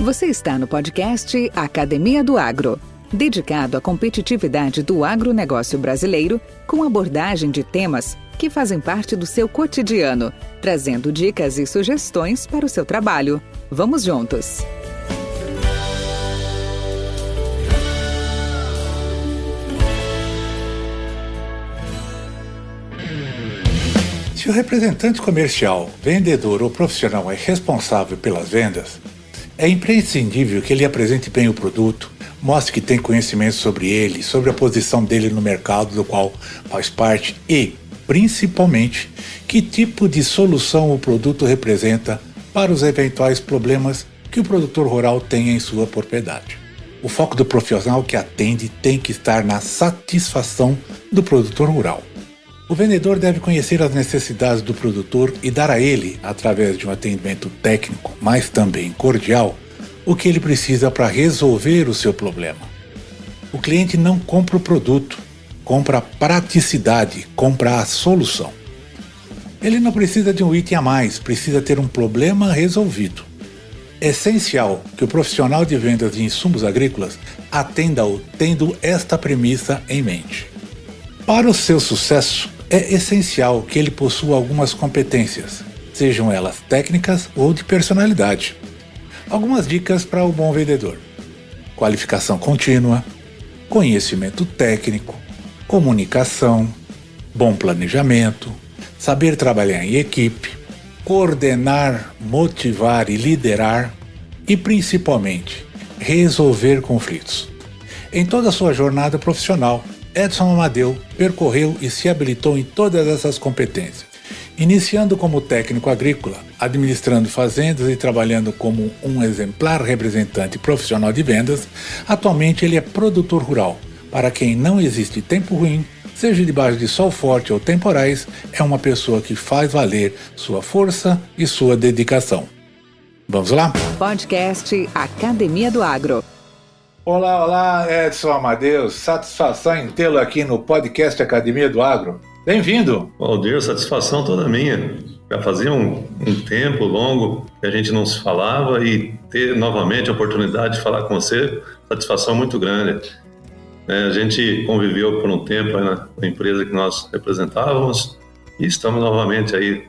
Você está no podcast Academia do Agro, dedicado à competitividade do agronegócio brasileiro, com abordagem de temas que fazem parte do seu cotidiano, trazendo dicas e sugestões para o seu trabalho. Vamos juntos! Se o representante comercial, vendedor ou profissional é responsável pelas vendas, é imprescindível que ele apresente bem o produto, mostre que tem conhecimento sobre ele, sobre a posição dele no mercado do qual faz parte e, principalmente, que tipo de solução o produto representa para os eventuais problemas que o produtor rural tem em sua propriedade. O foco do profissional que atende tem que estar na satisfação do produtor rural. O vendedor deve conhecer as necessidades do produtor e dar a ele, através de um atendimento técnico, mas também cordial, o que ele precisa para resolver o seu problema. O cliente não compra o produto, compra a praticidade, compra a solução. Ele não precisa de um item a mais, precisa ter um problema resolvido. É essencial que o profissional de vendas de insumos agrícolas atenda-o tendo esta premissa em mente. Para o seu sucesso, é essencial que ele possua algumas competências, sejam elas técnicas ou de personalidade. Algumas dicas para o bom vendedor: qualificação contínua, conhecimento técnico, comunicação, bom planejamento, saber trabalhar em equipe, coordenar, motivar e liderar e, principalmente, resolver conflitos. Em toda a sua jornada profissional, Edson Amadeu percorreu e se habilitou em todas essas competências, iniciando como técnico agrícola, administrando fazendas e trabalhando como um exemplar representante profissional de vendas. Atualmente ele é produtor rural, para quem não existe tempo ruim, seja debaixo de sol forte ou temporais, é uma pessoa que faz valer sua força e sua dedicação. Vamos lá? Podcast Academia do Agro. Olá, Edson Amadeu, satisfação em tê-lo aqui no podcast Academia do Agro. Bem-vindo! Valdir, satisfação toda minha. Já fazia um tempo longo que a gente não se falava e ter novamente a oportunidade de falar com você, satisfação muito grande. A gente conviveu por um tempo aí na empresa que nós representávamos e estamos novamente aí.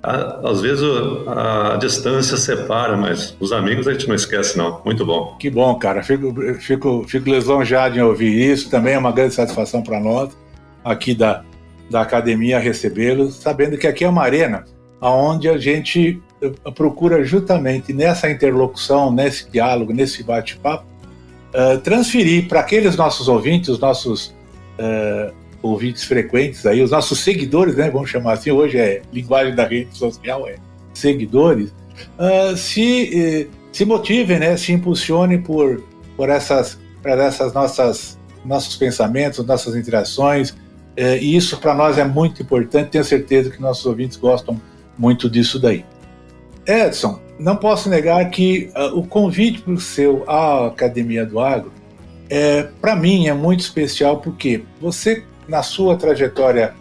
Às vezes a distância separa, mas os amigos a gente não esquece não. Muito bom. Que bom, cara. Fico lisonjeado em ouvir isso. Também é uma grande satisfação para nós aqui da academia recebê-los, sabendo que aqui é uma arena onde a gente procura justamente nessa interlocução, nesse diálogo, nesse bate-papo, transferir para aqueles nossos ouvintes, os nossos ouvintes frequentes, aí, os nossos seguidores, né, vamos chamar assim, hoje é linguagem da rede social, é seguidores, se motivem, né, se impulsionem por essas nossos pensamentos, nossas interações, e isso para nós é muito importante. Tenho certeza que nossos ouvintes gostam muito disso daí. Edson, não posso negar que o convite para o seu à Academia do Agro, para mim é muito especial, porque você, na sua trajetória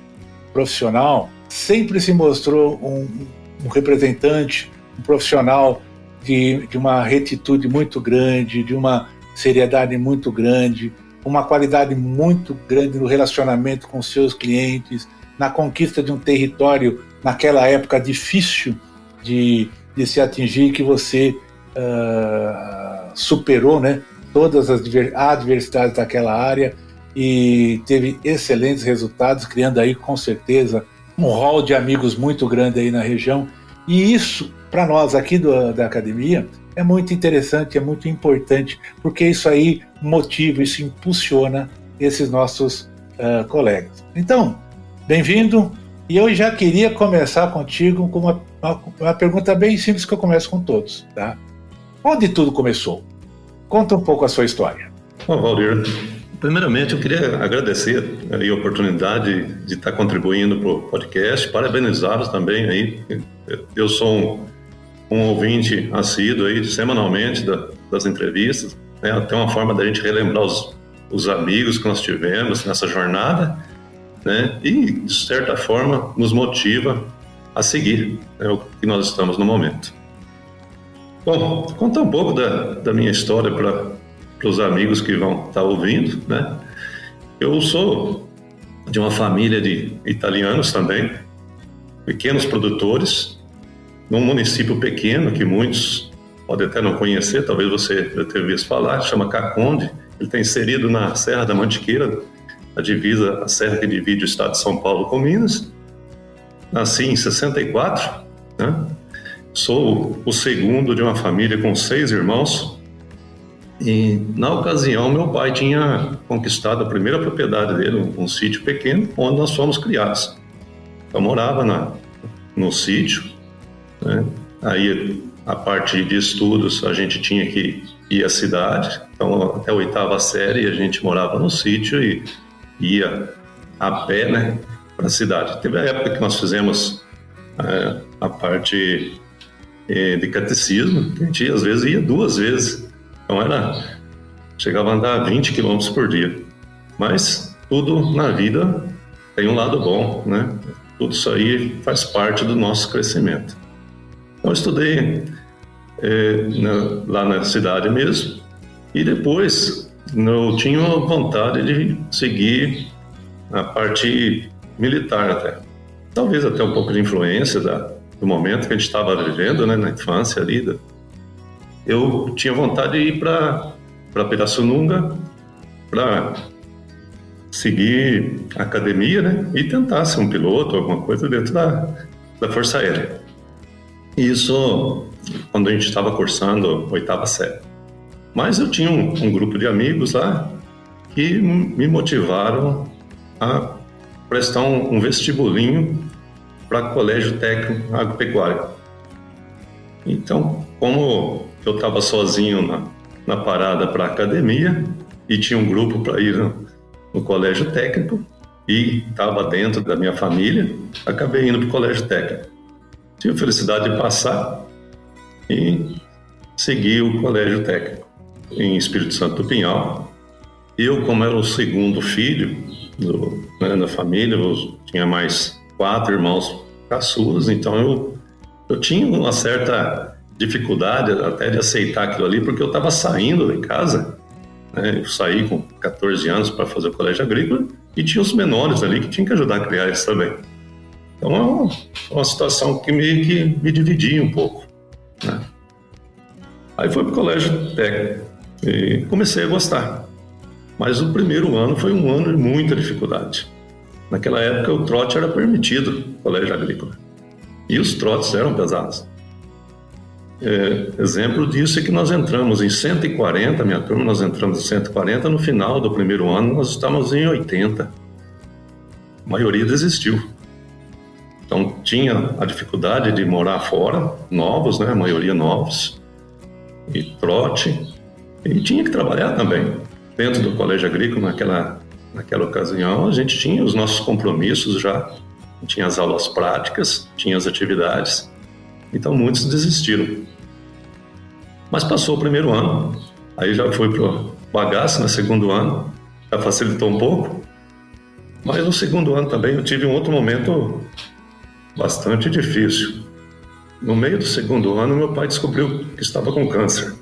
profissional, sempre se mostrou um representante, um profissional de uma retitude muito grande, de uma seriedade muito grande, uma qualidade muito grande no relacionamento com seus clientes, na conquista de um território naquela época difícil de se atingir, que você superou, né, todas as adversidades daquela área e teve excelentes resultados, criando aí com certeza um hall de amigos muito grande aí na região. E isso, para nós aqui da academia, é muito interessante, é muito importante, porque isso aí motiva, isso impulsiona esses nossos colegas. Então, bem-vindo, e eu já queria começar contigo com uma pergunta bem simples que eu começo com todos, tá? Onde tudo começou? Conta um pouco a sua história. Bom, Valdir, primeiramente eu queria agradecer aí a oportunidade de estar contribuindo para o podcast, parabenizá-los também aí. Eu sou um ouvinte assíduo aí semanalmente das entrevistas, né? Até uma forma da gente relembrar os amigos que nós tivemos nessa jornada, né? E de certa forma nos motiva a seguir, né, o que nós estamos no momento. Bom, vou contar um pouco da minha história para os amigos que vão estar ouvindo, né? Eu sou de uma família de italianos também, pequenos produtores, num município pequeno que muitos podem até não conhecer, talvez você já tenha visto falar, chama Caconde. Ele está inserido na Serra da Mantiqueira, a serra que divide o estado de São Paulo com Minas. Nasci em 64, né? Sou o segundo de uma família com 6 irmãos. E, na ocasião, meu pai tinha conquistado a primeira propriedade dele, um sítio pequeno, onde nós fomos criados. Eu morava no sítio, né? Aí, a parte de estudos, a gente tinha que ir à cidade. Então, até a 8ª série, a gente morava no sítio e ia a pé, né, para a cidade. Teve a época que nós fizemos a parte de catecismo, que a gente às vezes ia 2 vezes. Então chegava a andar 20 quilômetros por dia. Mas tudo na vida tem um lado bom, né? Tudo isso aí faz parte do nosso crescimento. Então eu estudei lá na cidade mesmo, e depois eu tinha vontade de seguir a parte militar até. Talvez até um pouco de influência do momento que a gente estava vivendo, né, na infância ali. Eu tinha vontade de ir para Pirassununga para seguir a academia, né, e tentar ser um piloto, alguma coisa dentro da Força Aérea. Isso quando a gente estava cursando a 8ª série. Mas eu tinha um grupo de amigos lá que me motivaram a prestar um vestibulinho para Colégio Técnico Agropecuário. Então, como eu estava sozinho na parada para a academia e tinha um grupo para ir no Colégio Técnico e estava dentro da minha família, acabei indo para o Colégio Técnico. Tive a felicidade de passar e segui o Colégio Técnico em Espírito Santo do Pinhal. Eu, como era o segundo filho da família, eu tinha mais 4 irmãos caçulas, então eu tinha uma certa dificuldade até de aceitar aquilo ali, porque eu estava saindo de casa, né? Eu saí com 14 anos para fazer o colégio agrícola e tinha os menores ali que tinham que ajudar a criar eles também. Então é uma situação que meio que me dividia um pouco, né? Aí fui para o colégio técnico e comecei a gostar. Mas o primeiro ano foi um ano de muita dificuldade. Naquela época o trote era permitido no colégio agrícola. E os trotes eram pesados. Exemplo disso é que nós entramos em 140, minha turma, nós entramos em 140, no final do primeiro ano nós estávamos em 80. A maioria desistiu. Então tinha a dificuldade de morar fora, novos, né, a maioria novos, e trote, e tinha que trabalhar também. Dentro do colégio agrícola, naquela ocasião, a gente tinha os nossos compromissos já, tinha as aulas práticas, tinha as atividades, então muitos desistiram. Mas passou o primeiro ano, aí já foi para o bagaço no segundo ano, já facilitou um pouco, mas no segundo ano também eu tive um outro momento bastante difícil. No meio do segundo ano, meu pai descobriu que estava com câncer.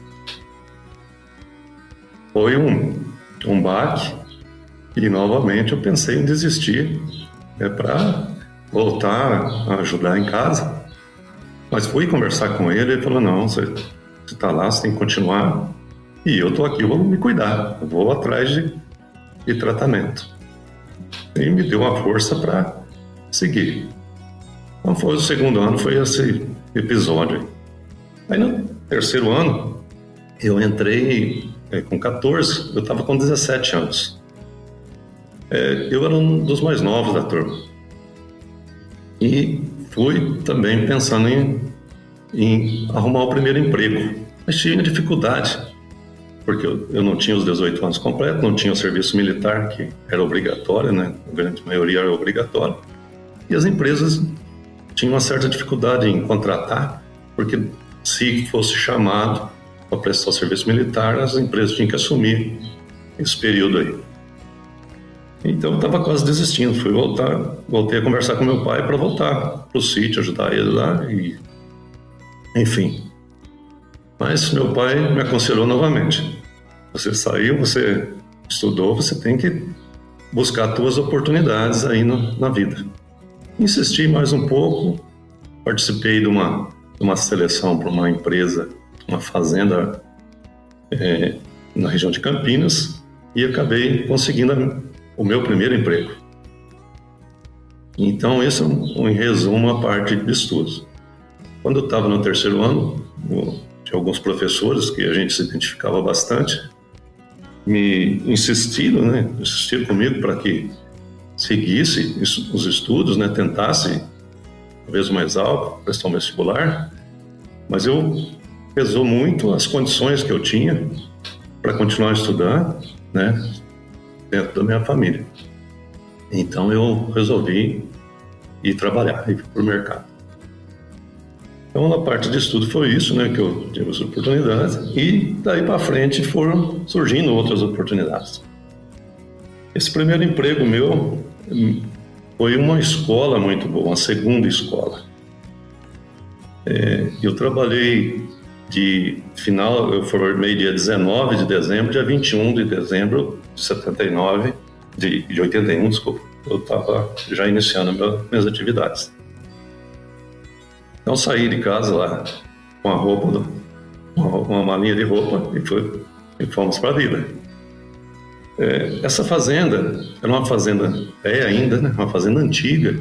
Foi um baque e novamente eu pensei em desistir, para voltar a ajudar em casa. Mas fui conversar com ele e ele falou: não, você está lá, você tem que continuar e eu estou aqui, eu vou me cuidar, eu vou atrás de tratamento. E me deu uma força para seguir. Então foi o segundo ano, foi esse episódio. Aí no terceiro ano eu entrei com 14, eu estava com 17 anos. Eu era um dos mais novos da turma. E fui também pensando em arrumar o primeiro emprego. Mas tinha dificuldade, porque eu não tinha os 18 anos completos, não tinha o serviço militar, que era obrigatório, né? A grande maioria era obrigatório. E as empresas tinham uma certa dificuldade em contratar, porque se fosse chamado para prestar o serviço militar, as empresas tinham que assumir esse período aí. Então eu estava quase desistindo, voltei a conversar com meu pai para voltar para o sítio, ajudar ele lá, e enfim. Mas meu pai me aconselhou novamente. Você saiu, você estudou, você tem que buscar suas oportunidades aí na vida. Insisti mais um pouco, participei de uma seleção para uma empresa, uma fazenda na região de Campinas, e acabei conseguindo o meu primeiro emprego. Então, esse é, em resumo, a parte de estudos. Quando eu estava no terceiro ano, tinha alguns professores que a gente se identificava bastante, me insistiram comigo para que seguisse os estudos, tentasse, talvez mais alto, prestar um vestibular, mas pesou muito as condições que eu tinha para continuar estudando, dentro da minha família. Então eu resolvi ir trabalhar, ir para o mercado. Então, na parte de estudo foi isso, que eu tive as oportunidades, e daí para frente foram surgindo outras oportunidades. Esse primeiro emprego meu foi uma escola muito boa, uma segunda escola. Eu trabalhei eu formei dia 19 de dezembro, dia 21 de dezembro de 79, de 81, desculpa, eu estava já iniciando minhas atividades. Então saí de casa lá com a roupa, uma malinha de roupa e fomos para a vida. Essa fazenda era uma fazenda, uma fazenda antiga,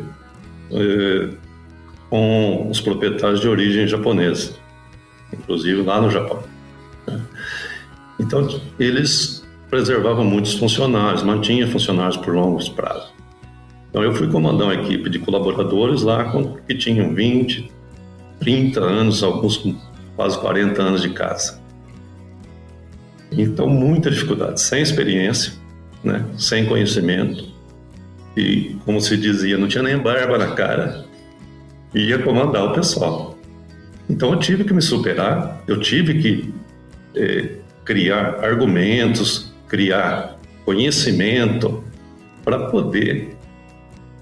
com os proprietários de origem japonesa, inclusive lá no Japão. Então eles preservavam muitos funcionários, mantinha funcionários por longos prazos. Então eu fui comandar uma equipe de colaboradores lá que tinham 20, 30 anos, alguns com quase 40 anos de casa. Então, muita dificuldade, sem experiência, sem conhecimento. E, como se dizia, não tinha nem barba na cara. E ia comandar o pessoal. Então, eu tive que me superar, eu tive que criar argumentos, criar conhecimento para poder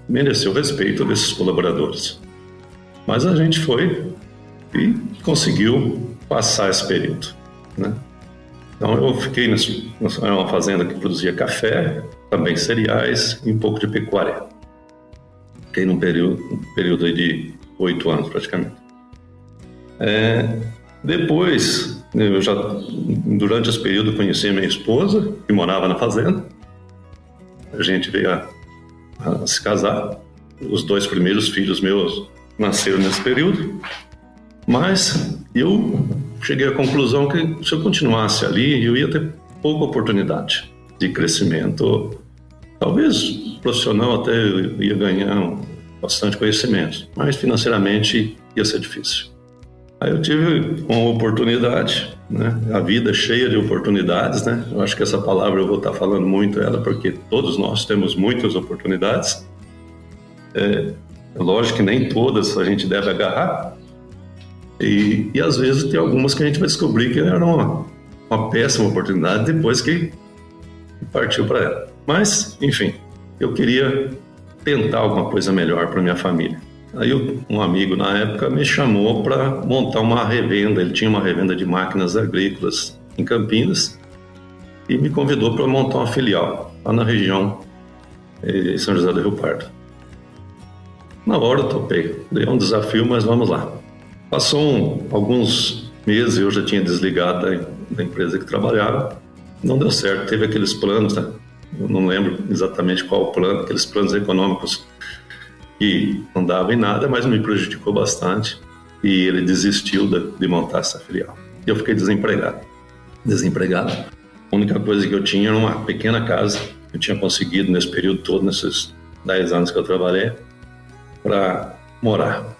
merecer o respeito desses colaboradores. Mas a gente foi e conseguiu passar esse período, Então eu fiquei numa fazenda que produzia café, também cereais e um pouco de pecuária. Fiquei num período aí de 8 anos praticamente. Depois, durante esse período, conheci a minha esposa, que morava na fazenda. A gente veio a se casar. Os 2 primeiros filhos meus nasceram nesse período, mas eu cheguei à conclusão que se eu continuasse ali, eu ia ter pouca oportunidade de crescimento. Talvez profissional até ia ganhar bastante conhecimento, mas financeiramente ia ser difícil. Aí eu tive uma oportunidade, a vida cheia de oportunidades, Eu acho que essa palavra eu vou estar falando muito ela, porque todos nós temos muitas oportunidades. Lógico que nem todas a gente deve agarrar, e às vezes tem algumas que a gente vai descobrir que era uma péssima oportunidade depois que partiu para ela. Mas, enfim, eu queria tentar alguma coisa melhor para minha família. Aí um amigo na época me chamou para montar uma revenda, ele tinha uma revenda de máquinas agrícolas em Campinas, e me convidou para montar uma filial lá na região de São José do Rio Pardo. Na hora eu topei, deu um desafio, mas vamos lá. Passou alguns meses, eu já tinha desligado da empresa que trabalhava, não deu certo, teve aqueles planos, eu não lembro exatamente qual plano, aqueles planos econômicos que não davam em nada, mas me prejudicou bastante, e ele desistiu de montar essa filial. Eu fiquei desempregado. A única coisa que eu tinha era uma pequena casa, que eu tinha conseguido nesse período todo, nesses 10 anos que eu trabalhei, para morar.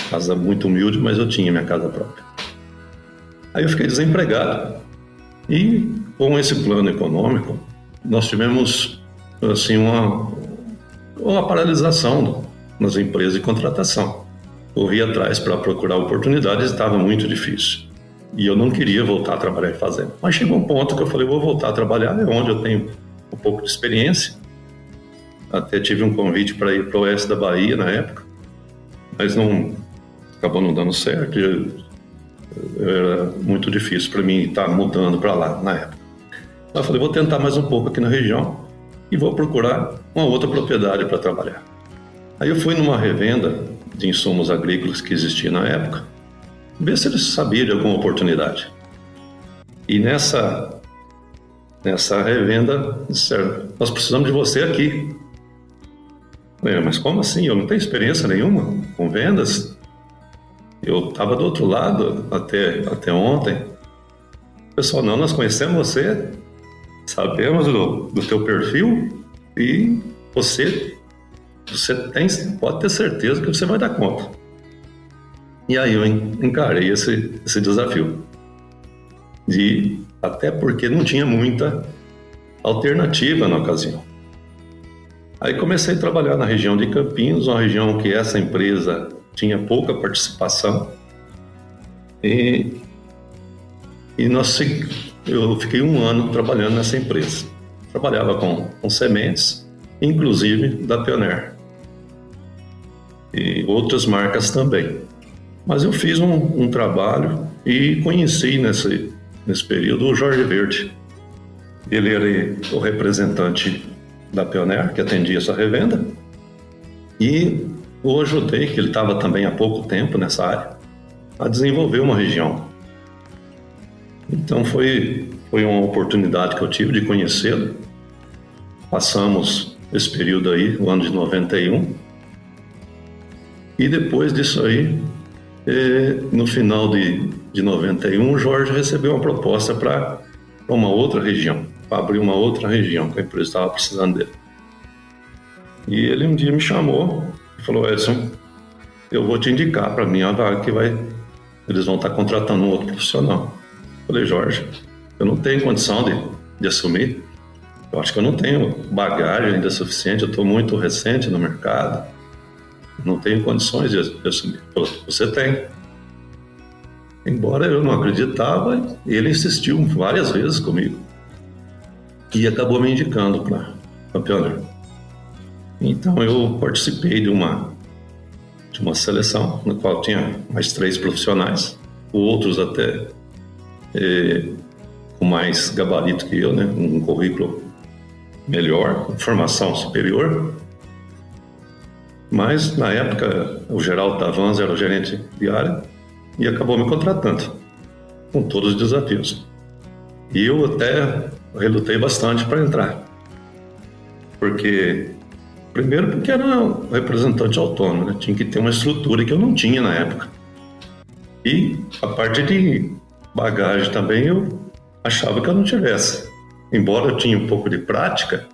Casa muito humilde, mas eu tinha minha casa própria. Aí eu fiquei desempregado. E com esse plano econômico, nós tivemos assim, uma paralisação nas empresas de contratação. Corri atrás para procurar oportunidades e estava muito difícil. E eu não queria voltar a trabalhar em fazenda. Mas chegou um ponto que eu falei, vou voltar a trabalhar, é onde eu tenho um pouco de experiência. Até tive um convite para ir para o oeste da Bahia na época, mas acabou não dando certo. Era muito difícil para mim estar mudando para lá na época. Eu falei, vou tentar mais um pouco aqui na região e vou procurar uma outra propriedade para trabalhar. Aí eu fui numa revenda de insumos agrícolas que existia na época, ver se eles sabiam de alguma oportunidade. E nessa revenda disseram, nós precisamos de você aqui. Eu falei, mas como assim? Eu não tenho experiência nenhuma com vendas. Eu estava do outro lado até ontem. O pessoal, não, nós conhecemos você, sabemos do teu perfil e você pode ter certeza que você vai dar conta. E aí eu encarei esse desafio. Até porque não tinha muita alternativa na ocasião. Aí comecei a trabalhar na região de Campinas, uma região que essa empresa tinha pouca participação. E eu fiquei 1 ano trabalhando nessa empresa. Trabalhava com sementes, inclusive da Pioneer. E outras marcas também. Mas eu fiz um trabalho e conheci nesse período o Jorge Verde. Ele era o representante da Pioneer, que atendia essa revenda, e o ajudei, que ele estava também há pouco tempo nessa área, a desenvolver uma região. Então foi uma oportunidade que eu tive de conhecê-lo. Passamos esse período aí, o ano de 91, e depois disso aí, no final de 91, o Jorge recebeu uma proposta para uma outra região, para abrir uma outra região que a empresa estava precisando dele. E ele um dia me chamou e falou, Edson, eu vou te indicar para mim a vaga que eles vão estar contratando um outro profissional. Eu falei, Jorge, eu não tenho condição de assumir. Eu acho que eu não tenho bagagem ainda suficiente, eu estou muito recente no mercado. Não tenho condições de assumir. Ele falou, você tem. Embora eu não acreditava, ele insistiu várias vezes comigo. E acabou me indicando para a Pioneer. Então eu participei de uma seleção, na qual tinha mais 3 profissionais, outros até com mais gabarito que eu, né? Um currículo melhor, com formação superior. Mas na época o Geraldo Tavanza era o gerente de área e acabou me contratando, com todos os desafios. E eu até relutei bastante para entrar. Primeiro porque era um representante autônomo, né? Tinha que ter uma estrutura que eu não tinha na época. E a parte de bagagem também eu achava que eu não tivesse. Embora eu tinha um pouco de prática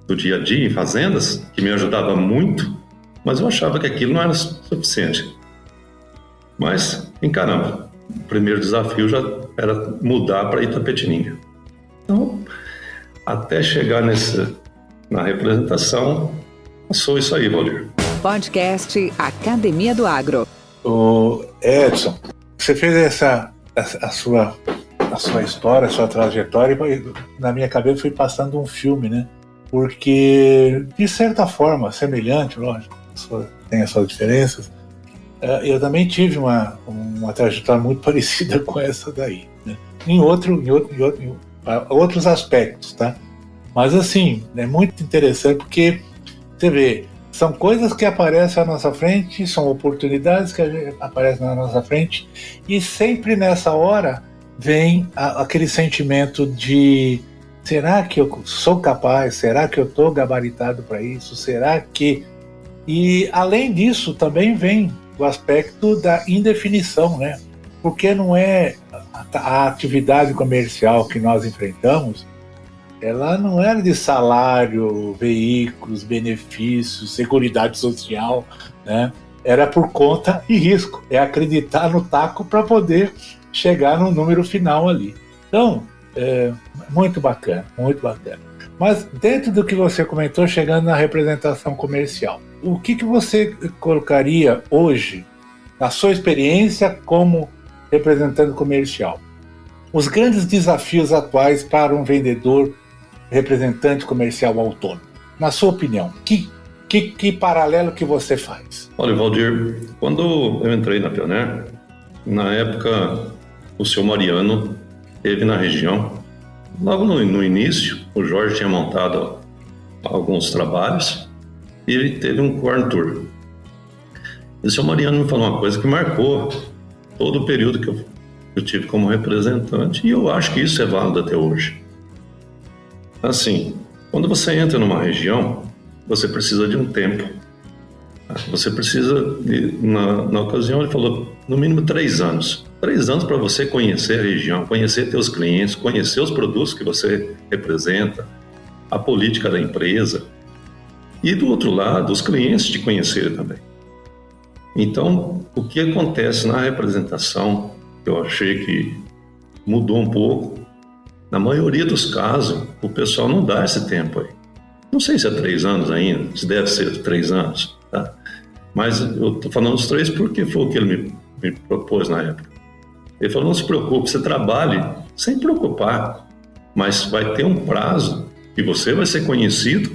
do dia a dia em fazendas, que me ajudava muito, mas eu achava que aquilo não era suficiente. Mas encaramos. O primeiro desafio já era mudar para Itapetininga. Então, até chegar na representação, passou isso aí, Valdir. Podcast Academia do Agro. O Edson, você fez a sua história, a sua trajetória, e na minha cabeça foi passando um filme, né? Porque, de certa forma, semelhante, lógico, tem as suas diferenças, eu também tive uma trajetória muito parecida com essa daí, né? Em outros aspectos, tá? Mas assim, é muito interessante porque você vê, são coisas que aparecem à nossa frente, são oportunidades que aparecem na nossa frente, e sempre nessa hora vem aquele sentimento de será que eu sou capaz? Será que eu estou gabaritado para isso? Será que... E além disso também vem o aspecto da indefinição, né? Porque não é a atividade comercial que nós enfrentamos, ela não era de salário, veículos, benefícios, seguridade social, né? Era por conta e risco, é acreditar no taco para poder chegar no número final ali. Então, muito bacana, muito bacana. Mas dentro do que você comentou, chegando na representação comercial, o que você colocaria hoje, na sua experiência como representante comercial, os grandes desafios atuais para um vendedor representante comercial autônomo? Na sua opinião, que paralelo que você faz? Olha, Valdir, quando eu entrei na Pioneer, na época o seu Mariano esteve na região. Logo no início, o Jorge tinha montado alguns trabalhos e ele teve um corn tour. E o seu Mariano me falou uma coisa que marcou todo o período que eu tive como representante, e eu acho que isso é válido até hoje. Assim, quando você entra numa região, você precisa de um tempo. Você precisa, na ocasião ele falou, no mínimo 3 anos. 3 anos para você conhecer a região, conhecer teus clientes, conhecer os produtos que você representa, a política da empresa. E do outro lado, os clientes te conhecerem também. Então, o que acontece na representação, eu achei que mudou um pouco. Na maioria dos casos, o pessoal não dá esse tempo aí. Não sei se é 3 anos ainda, se deve ser 3 anos, tá? Mas eu estou falando os 3 porque foi o que ele me propôs na época. Ele falou, não se preocupe, você trabalhe sem preocupar, mas vai ter um prazo que você vai ser conhecido,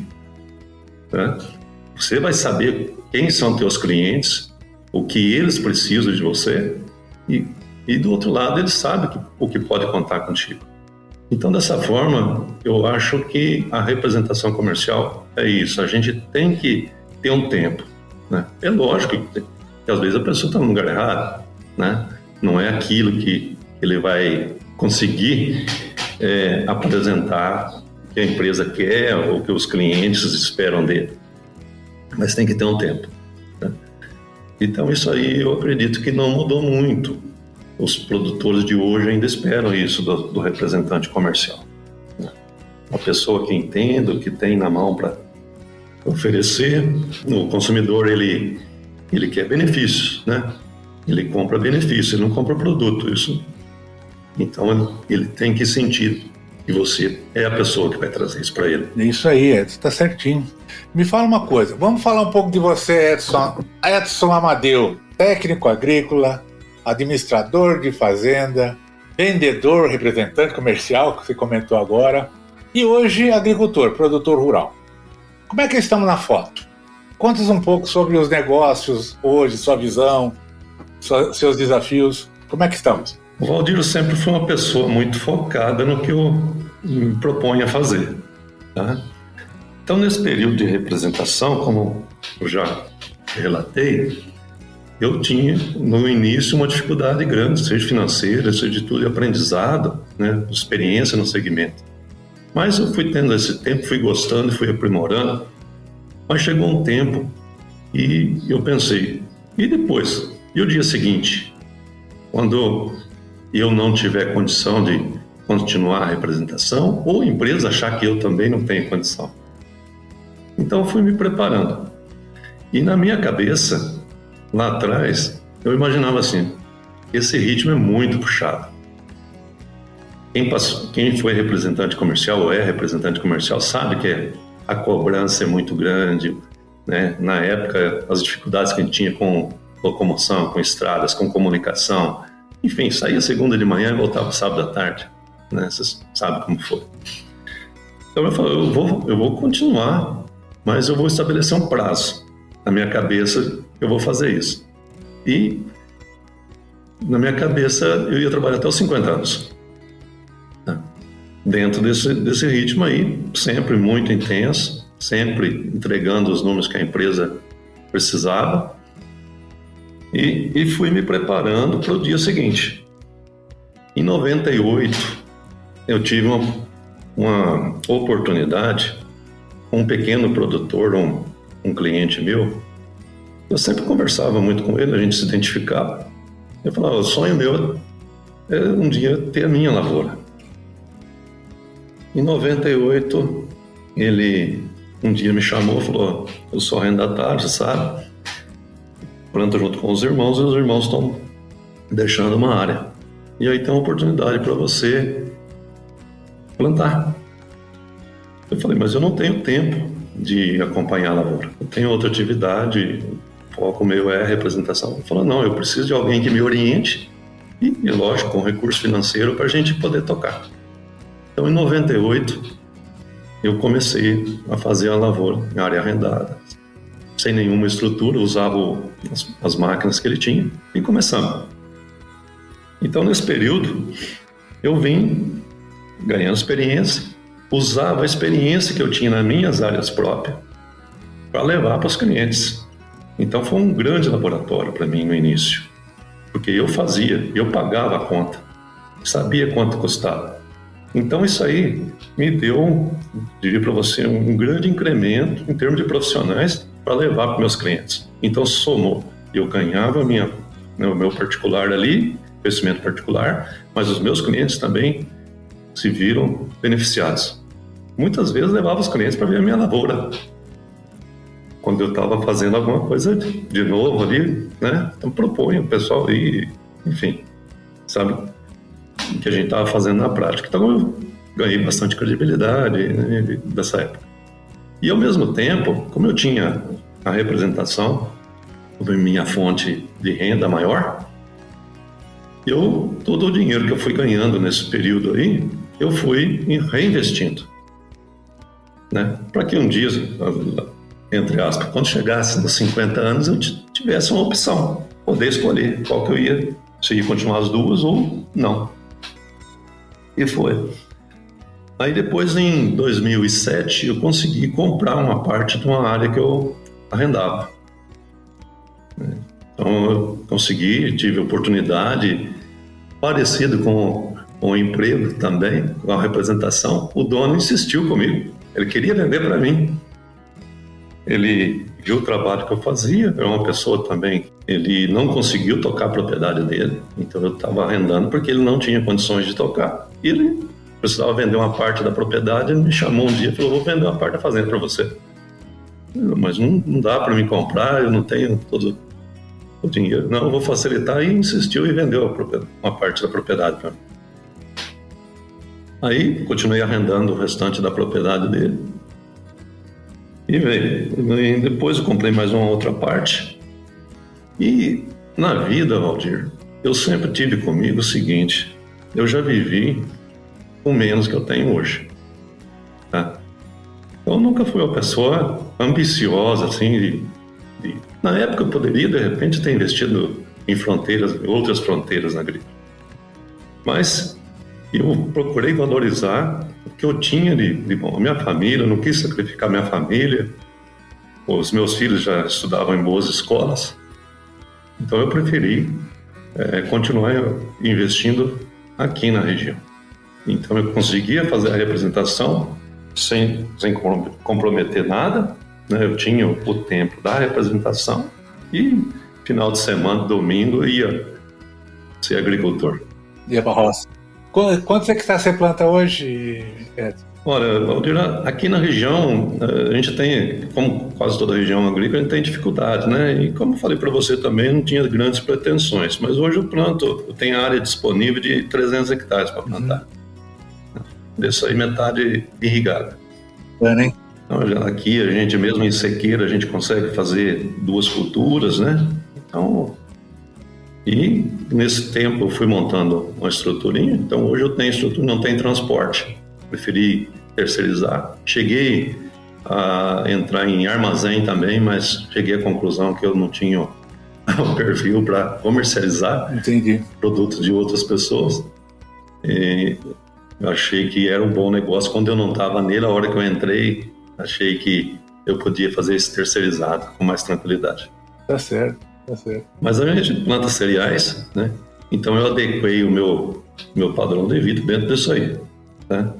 né? Você vai saber quem são teus clientes, o que eles precisam de você, e do outro lado eles sabem o que pode contar contigo. Então, dessa forma, eu acho que a representação comercial é isso. A gente tem que ter um tempo, né? É lógico que às vezes a pessoa está no lugar errado, né? Não é aquilo que ele vai conseguir apresentar que a empresa quer ou que os clientes esperam dele. Mas tem que ter um tempo, né? Então, isso aí eu acredito que não mudou muito. Os produtores de hoje ainda esperam isso do representante comercial, né? Uma pessoa que entenda, que tem na mão para oferecer. O consumidor, ele quer benefícios, né? Ele compra benefício, ele não compra produto. Isso. Então, ele tem que sentir que você é a pessoa que vai trazer isso para ele. Isso aí, Edson, tá certinho. Me fala uma coisa, vamos falar um pouco de você, Edson. Edson Amadeu, técnico agrícola, administrador de fazenda, vendedor, representante comercial, que você comentou agora, e hoje agricultor, produtor rural. Como é que estamos na foto? Conta-nos um pouco sobre os negócios hoje, sua visão, seus desafios. Como é que estamos? O Valdir sempre foi uma pessoa muito focada no que eu me proponho a fazer, tá? Então, nesse período de representação, como eu já relatei, eu tinha, no início, uma dificuldade grande, seja financeira, seja de tudo, de aprendizado, né, experiência no segmento. Mas eu fui tendo esse tempo, fui gostando e fui aprimorando. Mas chegou um tempo e eu pensei, e depois? E o dia seguinte? Quando eu não tiver condição de continuar a representação, ou a empresa achar que eu também não tenho condição. Então, eu fui me preparando. E na minha cabeça, lá atrás, eu imaginava assim, esse ritmo é muito puxado. Quem foi representante comercial ou é representante comercial sabe que a cobrança é muito grande, né? Na época, as dificuldades que a gente tinha com locomoção, com estradas, com comunicação, enfim, saía segunda de manhã e voltava sábado à tarde, né? Vocês sabem como foi. Então eu falei, eu vou continuar, mas eu vou estabelecer um prazo. Na minha cabeça, eu vou fazer isso. E na minha cabeça, eu ia trabalhar até os 50 anos. Né? Dentro desse ritmo aí, sempre muito intenso, sempre entregando os números que a empresa precisava. E fui me preparando para o dia seguinte. Em 98, eu tive uma oportunidade com um pequeno produtor, um cliente meu. Eu sempre conversava muito com ele, a gente se identificava. Eu falava, o sonho meu é um dia ter a minha lavoura. Em 98, ele um dia me chamou e falou, eu sou arrendatário, você sabe? Planta junto com os irmãos e os irmãos estão deixando uma área. E aí tem uma oportunidade para você plantar. Eu falei, mas eu não tenho tempo de acompanhar a lavoura. Eu tenho outra atividade, o foco meu é a representação. Ele falou, não, eu preciso de alguém que me oriente e lógico, com recurso financeiro para a gente poder tocar. Então, em 98, eu comecei a fazer a lavoura em área arrendada, sem nenhuma estrutura, usava as máquinas que ele tinha e começamos. Então, nesse período, eu vim ganhando experiência, usava a experiência que eu tinha nas minhas áreas próprias para levar para os clientes. Então, foi um grande laboratório para mim no início, porque eu pagava a conta, sabia quanto custava. Então, isso aí me deu, diria para você, um grande incremento em termos de profissionais para levar para meus clientes. Então, somou. Eu ganhava o meu particular ali, investimento particular, mas os meus clientes também se viram beneficiados. Muitas vezes levava os clientes para ver a minha lavoura, quando eu estava fazendo alguma coisa de novo ali, né? Então proponho o pessoal aí, enfim, sabe, o que a gente estava fazendo na prática. Então eu ganhei bastante credibilidade, né, dessa época. E ao mesmo tempo, como eu tinha a representação como minha fonte de renda maior, todo o dinheiro que eu fui ganhando nesse período aí, eu fui reinvestindo, né? Para que um dia, entre aspas, quando chegasse nos 50 anos, eu tivesse uma opção, poder escolher qual que eu ia, se ia continuar as duas ou não. E foi. Aí depois, em 2007, eu consegui comprar uma parte de uma área que eu arrendava. Então eu consegui, tive oportunidade, parecido com o emprego também, com a representação. O dono insistiu comigo, ele queria vender para mim. Ele viu o trabalho que eu fazia, era uma pessoa também, ele não conseguiu tocar a propriedade dele, então eu estava arrendando porque ele não tinha condições de tocar. E ele precisava vender uma parte da propriedade, ele me chamou um dia e falou: vou vender uma parte da fazenda para você. Mas não dá para me comprar, eu não tenho todo o dinheiro. Não, eu vou facilitar. E insistiu e vendeu uma parte da propriedade para mim. Aí continuei arrendando o restante da propriedade dele. E veio. E depois eu comprei mais uma outra parte. E na vida, Valdir, eu sempre tive comigo o seguinte: eu já vivi com menos que eu tenho hoje, tá? Eu nunca fui uma pessoa ambiciosa, assim, na época eu poderia, de repente, ter investido em outras fronteiras na agrícola. Mas eu procurei valorizar o que eu tinha de bom. A minha família, eu não quis sacrificar minha família. Os meus filhos já estudavam em boas escolas. Então eu preferi continuar investindo aqui na região. Então eu conseguia fazer a representação sem comprometer nada, né? Eu tinha o tempo da representação e final de semana, domingo, eu ia ser agricultor. Ia para a roça. Quantos hectares você planta hoje, Edson? Olha, Valdir, aqui na região, a gente tem, como quase toda região agrícola, a gente tem dificuldade, né? E como eu falei para você também, não tinha grandes pretensões. Mas hoje eu tenho área disponível de 300 hectares para plantar. Dessa aí, metade irrigada. Hein? Então, aqui, a gente mesmo em sequeira, a gente consegue fazer 2 culturas, né? Então, e nesse tempo eu fui montando uma estruturinha. Então, hoje eu tenho estrutura, não tem transporte. Preferi terceirizar. Cheguei a entrar em armazém também, mas cheguei à conclusão que eu não tinha o perfil para comercializar produtos de outras pessoas. E eu achei que era um bom negócio. Quando eu não estava nele, a hora que eu entrei, achei que eu podia fazer esse terceirizado com mais tranquilidade. Tá certo, tá certo. Mas a gente planta cereais, né? Então eu adequei o meu padrão de vida dentro disso aí, né?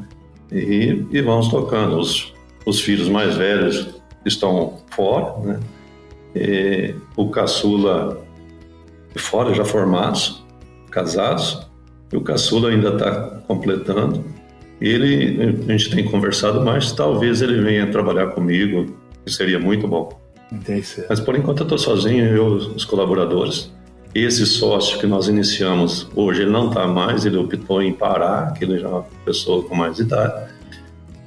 E vamos tocando. Os filhos mais velhos estão fora, né? O caçula fora, já formados, casados. E o caçula ainda está completando. A gente tem conversado mais, talvez ele venha trabalhar comigo, que seria muito bom. Entendi. Mas por enquanto eu estou sozinho, eu e os colaboradores. Esse sócio que nós iniciamos hoje, ele não está mais, ele optou em parar, que ele já é uma pessoa com mais idade.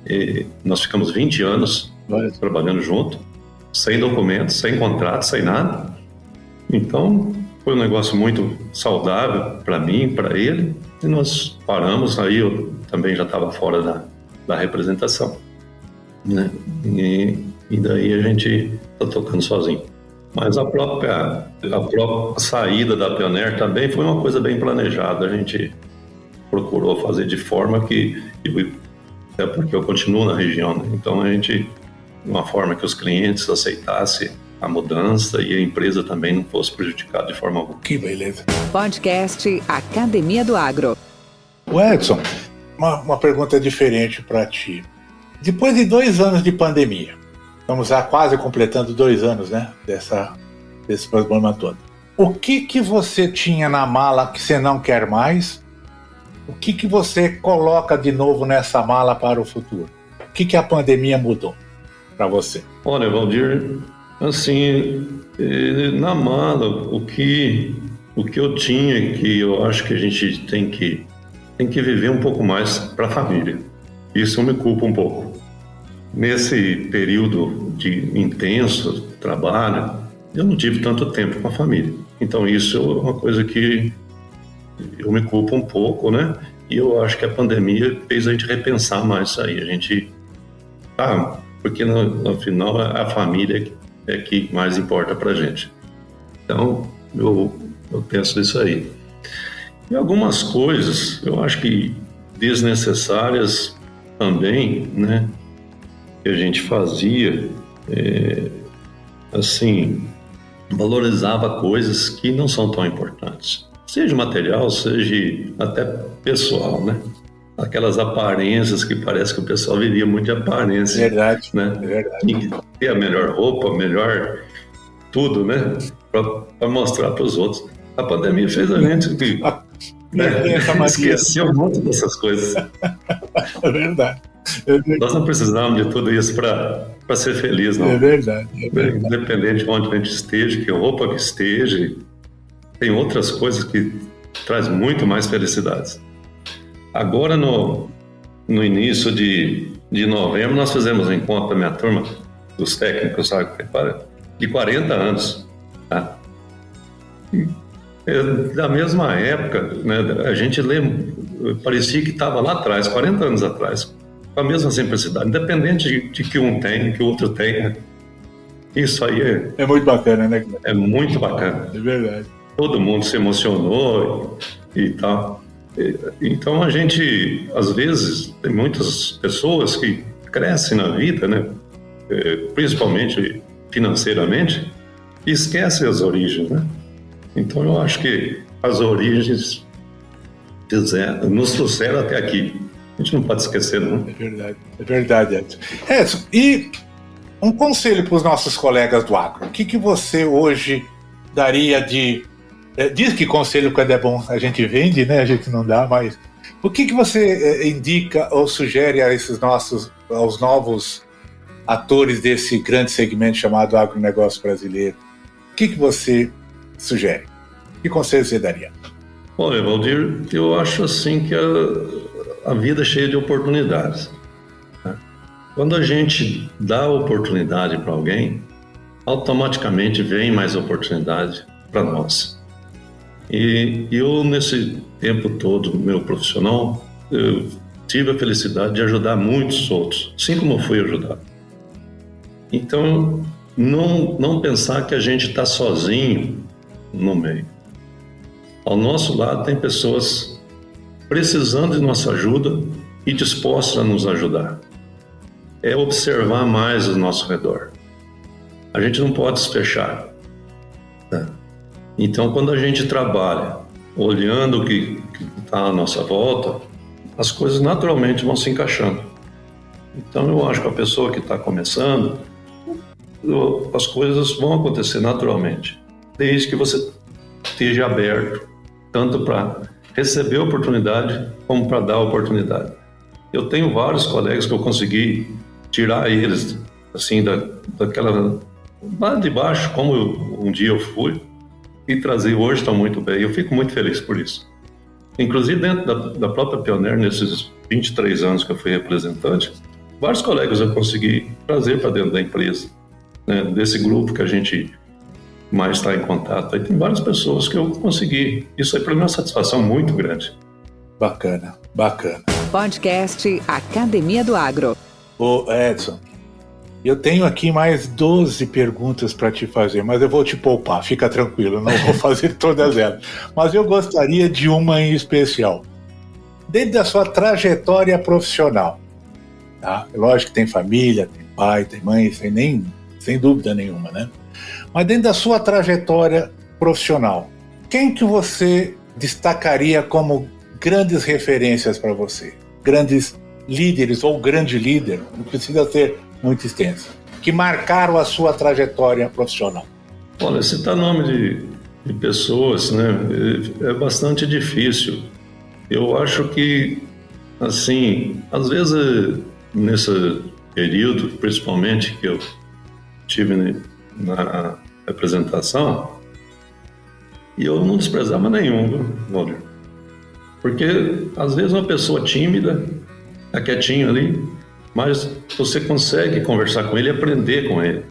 E nós ficamos 20 anos trabalhando junto, sem documentos, sem contrato, sem nada. Então, foi um negócio muito saudável para mim, para ele, e nós paramos. Aí eu também já estava fora da representação, né? E daí a gente está tocando sozinho. Mas a própria saída da Pioneer também foi uma coisa bem planejada. A gente procurou fazer de forma que, até porque eu continuo na região, né? Então de uma forma que os clientes aceitassem a mudança e a empresa também não fosse prejudicada de forma alguma. Que beleza. Podcast Academia do Agro. O Edson, uma pergunta diferente para ti. Depois de 2 anos de pandemia, estamos já quase completando 2 anos, né, desse problema todo. O que você tinha na mala que você não quer mais? O que você coloca de novo nessa mala para o futuro? O que a pandemia mudou para você? Olha, Valdir, assim, na mala, o que eu tinha, que eu acho que a gente tem que viver um pouco mais para a família. Isso me culpa um pouco. Nesse período de intenso trabalho, eu não tive tanto tempo com a família. Então isso é uma coisa que eu me culpo um pouco, né? E eu acho que a pandemia fez a gente repensar mais isso aí. A gente... porque no final a família é que mais importa pra gente. Então eu penso nisso aí. E algumas coisas, eu acho que desnecessárias também, né? Que a gente fazia, assim, valorizava coisas que não são tão importantes. Seja material, seja até pessoal, né? Aquelas aparências que parece que o pessoal vivia muito de aparência. Verdade, né? Verdade. E ter a melhor roupa, melhor tudo, né? Para mostrar para os outros. A pandemia fez a gente esquecer um monte dessas coisas. É verdade. Nós não precisamos de tudo isso para ser feliz, não. É verdade. Independente de onde a gente esteja, que roupa que esteja, tem outras coisas que traz muito mais felicidades. Agora, no início de novembro, nós fizemos um encontro da minha turma, dos técnicos, sabe, de 40 anos. Tá? Da mesma época, né, a gente parecia que estava lá atrás, 40 anos atrás, com a mesma simplicidade, independente de que um tem, que o outro tenha. Isso aí é muito bacana, né? É muito bacana. É verdade. Todo mundo se emocionou e tal. Então a gente, às vezes, tem muitas pessoas que crescem na vida, né? Principalmente financeiramente, e esquecem as origens, né? Então eu acho que as origens nos trouxeram até aqui. A gente não pode esquecer, não. É verdade, Edson. E um conselho para os nossos colegas do agro. O que você hoje daria de... Diz que conselho, quando é bom, a gente vende, né? A gente não dá, mas... O que você indica ou sugere aos novos atores desse grande segmento chamado agronegócio brasileiro? O que você sugere? Que conselho você daria? Olha, Valdir, eu acho assim que a vida é cheia de oportunidades. Né? Quando a gente dá oportunidade para alguém, automaticamente vem mais oportunidade para nós. E eu, nesse tempo todo meu profissional, eu tive a felicidade de ajudar muitos outros, assim como eu fui ajudado. Então, não pensar que a gente está sozinho no meio. Ao nosso lado tem pessoas precisando de nossa ajuda e dispostas a nos ajudar. É observar mais o nosso redor. A gente não pode se fechar. Né? Então, quando a gente trabalha olhando o que está à nossa volta, as coisas naturalmente vão se encaixando. Então, eu acho que a pessoa que está começando, as coisas vão acontecer naturalmente, desde que você esteja aberto, tanto para receber a oportunidade, como para dar a oportunidade. Eu tenho vários colegas que eu consegui tirar eles, assim, daquela... lá de baixo, como um dia eu fui, e trazer hoje estão muito bem. Eu fico muito feliz por isso. Inclusive, dentro da própria Pioneer, nesses 23 anos que eu fui representante, vários colegas eu consegui trazer para dentro da empresa, né, desse grupo que a gente mais está em contato. Aí tem várias pessoas que eu consegui. Isso aí para mim é uma satisfação muito grande. Bacana. Podcast Academia do Agro. Ô Edson, Eu tenho aqui mais 12 perguntas para te fazer, mas eu vou te poupar, fica tranquilo, eu não vou fazer todas elas. Mas eu gostaria de uma em especial. Dentro da sua trajetória profissional, tá? Lógico que tem família, tem pai, tem mãe, sem dúvida nenhuma, né? Mas dentro da sua trajetória profissional, quem que você destacaria como grandes referências para você? Grandes líderes ou grande líder, não precisa ser muito extensa, que marcaram a sua trajetória profissional? Olha, citar nome de pessoas, né, é bastante difícil. Eu acho que, assim, às vezes, nesse período, principalmente, que eu tive na representação, e eu não desprezava nenhum, viu, Valdir? Porque, às vezes, uma pessoa tímida, tá quietinho ali, mas você consegue conversar com ele e aprender com ele.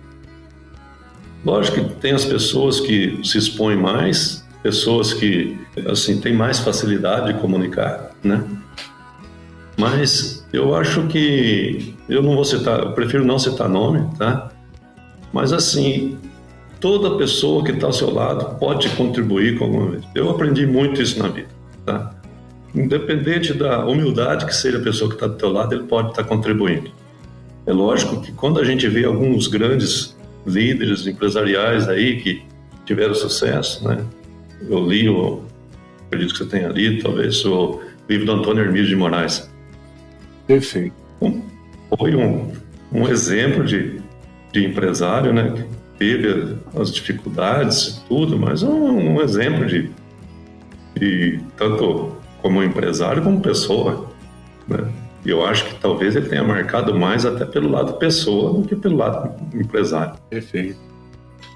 Lógico que tem as pessoas que se expõem mais, pessoas que, assim, têm mais facilidade de comunicar, né? Mas eu acho que, eu prefiro não citar nome, tá? Mas, assim, toda pessoa que está ao seu lado pode contribuir com alguma vez. Eu aprendi muito isso na vida, tá? Independente da humildade que seja a pessoa que está do teu lado, ele pode estar contribuindo. É lógico que quando a gente vê alguns grandes líderes empresariais aí que tiveram sucesso, né? Eu acredito que você tenha lido, talvez, o livro do Antônio Hermílio de Moraes. Perfeito. Foi um exemplo de empresário, né? Que teve as dificuldades e tudo, mas um exemplo de tanto como empresário como pessoa, né? E eu acho que talvez ele tenha marcado mais até pelo lado pessoa do que pelo lado empresário. Perfeito.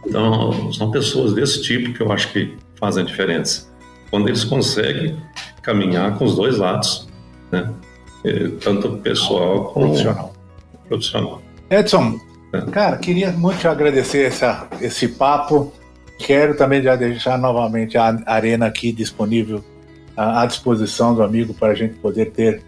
Então, são pessoas desse tipo que eu acho que fazem a diferença. Quando eles conseguem caminhar com os dois lados, né? Tanto pessoal como profissional. Edson, cara, queria muito te agradecer esse papo. Quero também já deixar novamente a arena aqui disponível à disposição do amigo para a gente poder ter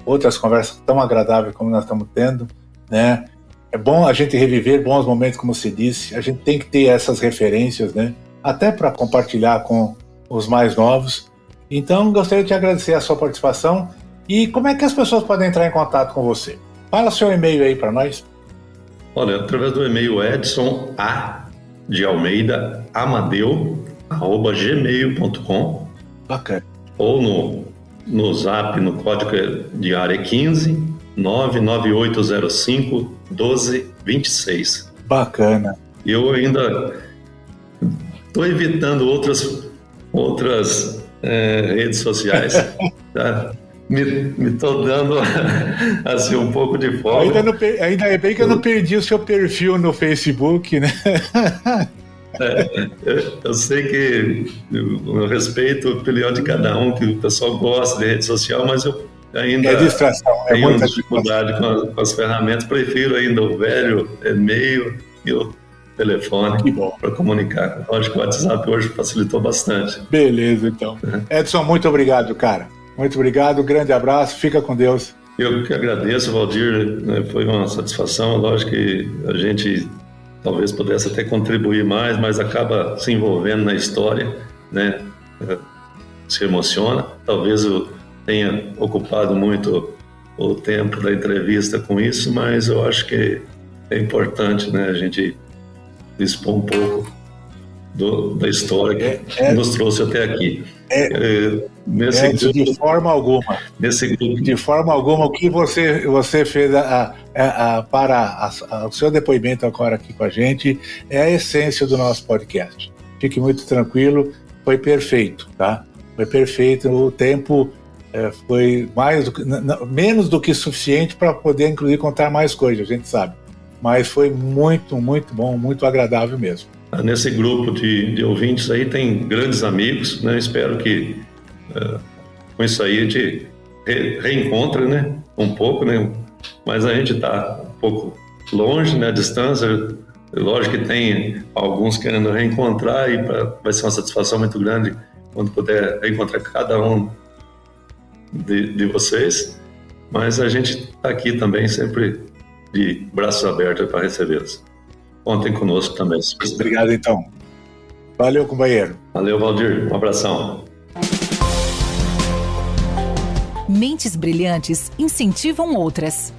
outras conversas tão agradáveis como nós estamos tendo, né? É bom a gente reviver bons momentos, como você disse. A gente tem que ter essas referências, né? Até para compartilhar com os mais novos. Então, gostaria de te agradecer a sua participação. E como é que as pessoas podem entrar em contato com você? Fala seu e-mail aí para nós. Olha, através do e-mail edsonAmadeu@gmail.com. Bacana. Ou no Zap, no código de área 15 99805 1226. Bacana. E eu ainda estou evitando outras redes sociais, tá? Me estou dando assim um pouco de folga. Ainda é bem que eu não perdi o seu perfil no Facebook, né? Eu sei que eu respeito a opinião de cada um, que o pessoal gosta de rede social, mas eu ainda tenho dificuldade com as ferramentas. Prefiro ainda o velho e-mail e o telefone para comunicar. Eu acho que o WhatsApp hoje facilitou bastante. Beleza, então. Edson, muito obrigado, cara. Muito obrigado, grande abraço, fica com Deus. Eu que agradeço, Valdir, né? Foi uma satisfação. Lógico que a gente talvez pudesse até contribuir mais, mas acaba se envolvendo na história, né? Se emociona. Talvez eu tenha ocupado muito o tempo da entrevista com isso, mas eu acho que é importante, né, a gente expor um pouco da história que nos trouxe até aqui. De forma alguma. Nesse grupo. De forma alguma, o que você fez para o seu depoimento agora aqui com a gente é a essência do nosso podcast. Fique muito tranquilo, foi perfeito, tá? Foi perfeito, o tempo foi menos do que suficiente para poder, inclusive, contar mais coisas, a gente sabe. Mas foi muito, muito bom, muito agradável mesmo. Nesse grupo de ouvintes aí tem grandes amigos, né? Espero que com isso aí a gente reencontre, né? Um pouco, né? Mas a gente está um pouco longe, né? A distância. Lógico que tem alguns querendo reencontrar e vai ser uma satisfação muito grande quando puder reencontrar cada um de vocês. Mas a gente está aqui também sempre de braços abertos para recebê-los. Contem conosco também. Obrigado, então. Valeu, companheiro. Valeu, Valdir. Um abração. Mentes brilhantes incentivam outras.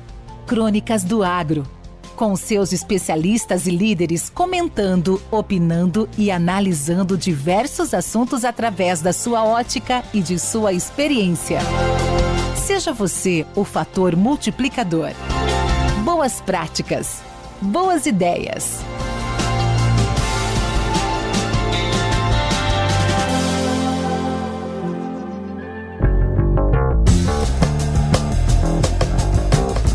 Crônicas do Agro, com seus especialistas e líderes comentando, opinando e analisando diversos assuntos através da sua ótica e de sua experiência. Seja você o fator multiplicador. Boas práticas, boas ideias.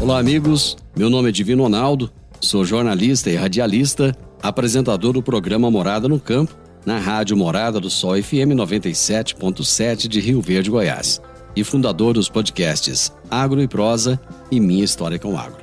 Olá, amigos. Meu nome é Divino Ronaldo, sou jornalista e radialista, apresentador do programa Morada no Campo, na Rádio Morada do Sol FM 97.7 de Rio Verde, Goiás, e fundador dos podcasts Agro e Prosa e Minha História com o Agro.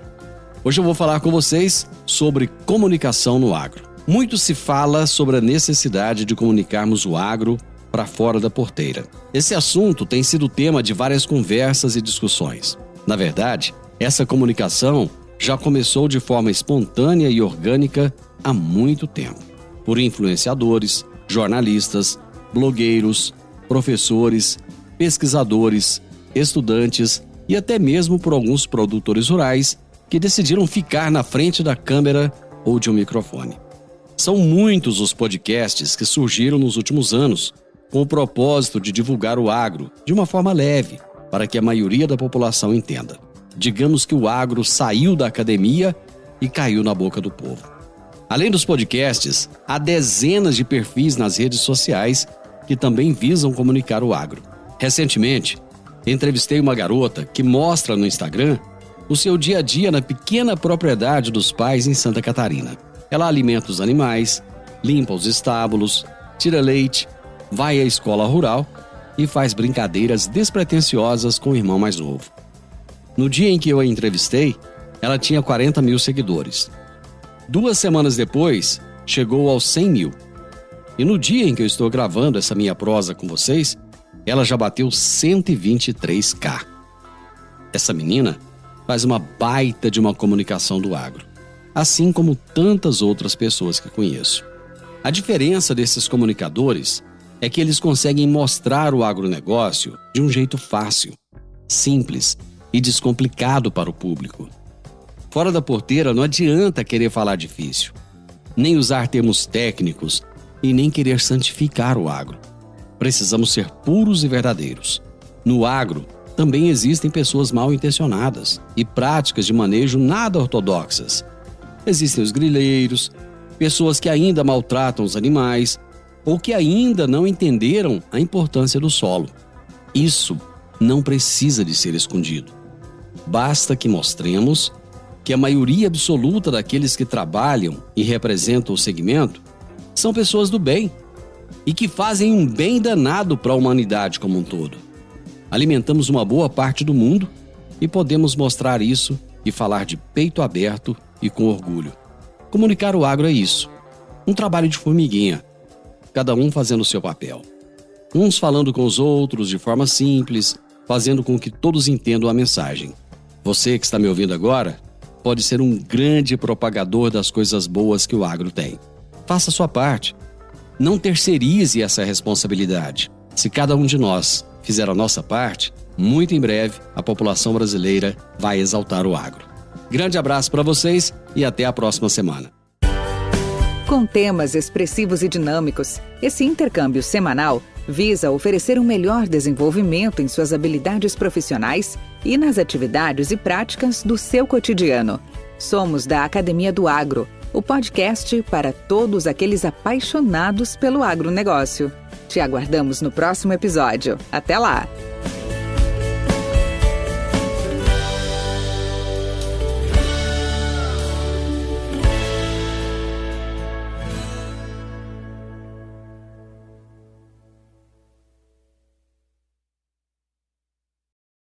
Hoje eu vou falar com vocês sobre comunicação no agro. Muito se fala sobre a necessidade de comunicarmos o agro para fora da porteira. Esse assunto tem sido tema de várias conversas e discussões. Na verdade, essa comunicação já começou de forma espontânea e orgânica há muito tempo, por influenciadores, jornalistas, blogueiros, professores, pesquisadores, estudantes e até mesmo por alguns produtores rurais que decidiram ficar na frente da câmera ou de um microfone. São muitos os podcasts que surgiram nos últimos anos com o propósito de divulgar o agro de uma forma leve, para que a maioria da população entenda. Digamos que o agro saiu da academia e caiu na boca do povo. Além dos podcasts, há dezenas de perfis nas redes sociais que também visam comunicar o agro. Recentemente, entrevistei uma garota que mostra no Instagram o seu dia a dia na pequena propriedade dos pais em Santa Catarina. Ela alimenta os animais, limpa os estábulos, tira leite, vai à escola rural e faz brincadeiras despretensiosas com o irmão mais novo. No dia em que eu a entrevistei, ela tinha 40 mil seguidores. 2 semanas depois, chegou aos 100 mil. E no dia em que eu estou gravando essa minha prosa com vocês, ela já bateu 123k. Essa menina faz uma baita de uma comunicação do agro, assim como tantas outras pessoas que conheço. A diferença desses comunicadores é que eles conseguem mostrar o agronegócio de um jeito fácil, simples e descomplicado para o público. Fora da porteira não adianta querer falar difícil, nem usar termos técnicos e nem querer santificar o agro. Precisamos ser puros e verdadeiros. No agro também existem pessoas mal intencionadas e práticas de manejo nada ortodoxas. Existem os grileiros, pessoas que ainda maltratam os animais ou que ainda não entenderam a importância do solo. Isso não precisa de ser escondido. Basta que mostremos que a maioria absoluta daqueles que trabalham e representam o segmento são pessoas do bem e que fazem um bem danado para a humanidade como um todo. Alimentamos uma boa parte do mundo e podemos mostrar isso e falar de peito aberto e com orgulho. Comunicar o agro é isso, um trabalho de formiguinha, cada um fazendo o seu papel. Uns falando com os outros de forma simples, fazendo com que todos entendam a mensagem. Você que está me ouvindo agora pode ser um grande propagador das coisas boas que o agro tem. Faça a sua parte. Não terceirize essa responsabilidade. Se cada um de nós fizer a nossa parte, muito em breve a população brasileira vai exaltar o agro. Grande abraço para vocês e até a próxima semana. Com temas expressivos e dinâmicos, esse intercâmbio semanal visa oferecer um melhor desenvolvimento em suas habilidades profissionais e nas atividades e práticas do seu cotidiano. Somos da Academia do Agro, o podcast para todos aqueles apaixonados pelo agronegócio. Te aguardamos no próximo episódio. Até lá!